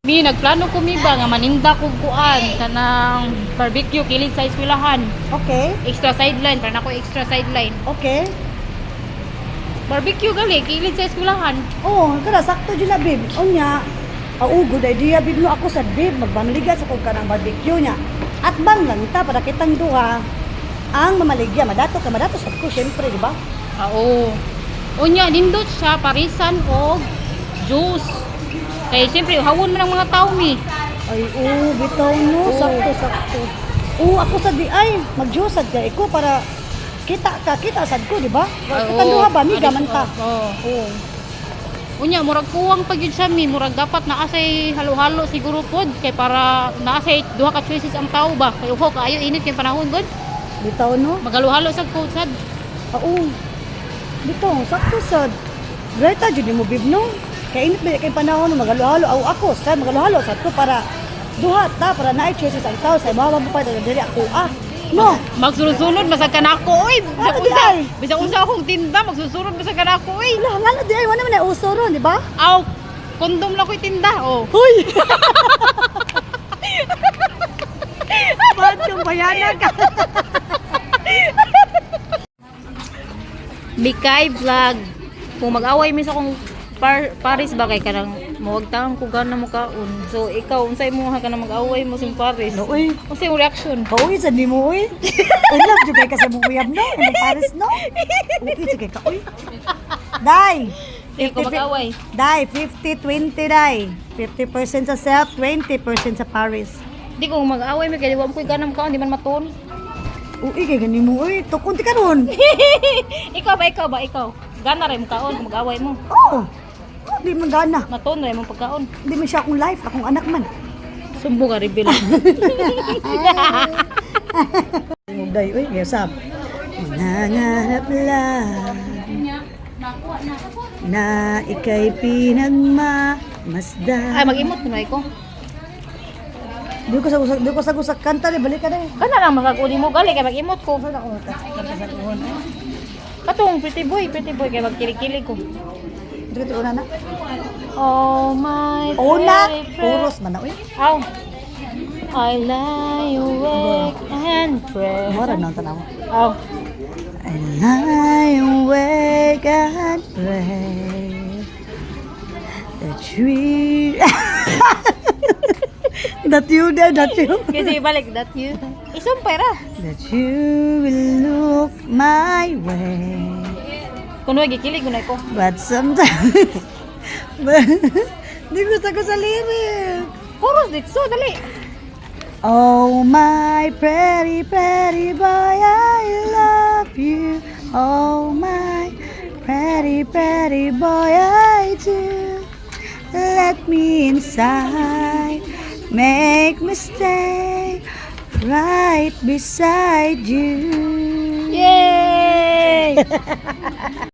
Mi nagplano ko mi ba nga maninda kog kuan kanang barbecue kilid sa eskwelahan. Okay. Extra sideline, para ko extra sideline. Okay. Barbecue gali kilid sa eskwelahan. Oh, kada sakto dyan na, babe. Unya, good idea, babe. No, ako sa babe, magbanliga sa kung kanang barbecue niya. At bang lang ta, para kitang duha, ang mamaligya. Madato sa ko, syempre, di ba? Oo. Unya nindot siya parisan og juice. Kaya siyempre hawon man ang mga tao mi. Ay, bitaw no. Sakto. Ako sa di ay, magjusad ka. Iko para kita sad ko, di ba? Kitang duha ba, miga man ta. Oo. Unya murag kuwang pag yun siya mi, murag dapat naasay halo-halo siguro pod kay para naasay duha ka choices ang tao ba. Kay uho kaayo init kay panahon gud. Bitaw no. Magalo-halo sa food sad. Oo. Bitaw, sakto sad. Greta, jud mo bib no. Kaya init ba kay panahon magalo-halo ako sad magalo-halo sad ko para duha ta para naay choices ang tao sa mama mo pa diri ako no Magsulod-sulod masag kanako oy. Bisag unsa akong tinda magsusulod masag kanako oy. Ngano di ay wala man ay uso ron, di ba? Aw, kondom lang ko'y tinda oh. Hoy. Bad kang bayanan ka. Bikay vlog. Kung mag-away mi sa akong Paris ba kay kanang mawagtaang ko gana mo kaon. So ikaw unsay mo ha kanang mag-away mo sa Paris? No, uy. Unsay mo reaction? Uy, sa di mo, uy. I love you kay kasi bubuyab, no? Ano Paris, no? Uy, sige ka, uy. Dai! Sige ko mag-away. Dai, 50-20, Dai. 50% sa self, 20% sa Paris. Di ko mag-away mi kay di wa ko gana mo kaon di man maton. Uy, kay gani mo, uy. Tukunti ka ron. Ikaw ba? Gana ray mo kaon kung mag-away mo. Oo. Di man gana. Maton ray mo pagkaon. Di man siya akong life, akong anak man. Sumbo ka reveal. Day, uy, kaya sab. Nanganap lang na ika'y pinagmamasdan. Ay mag-imot kuno ko. Di ko sa kanta ni balik ka na. Kana lang makakuli mo gali kay mag-imot ko. Saan ako kanta sa kuhon? Katong pretty boy kay magkili-kili ko. Dito una na. Oh my Una, pretty chorus man na uy. Aw. I lie awake and pray. Mora na ang tanaw. Aw. I lie awake and pray that you that you Kasi balik that you. Isumpay ra. that you will look my way. Kuno gikilig kunay ko. But sometimes di ko sa lirik. Chorus dit so dali. Oh my pretty boy, I love you. Oh my pretty boy, I do. Let me inside, make me stay right beside you. Yay!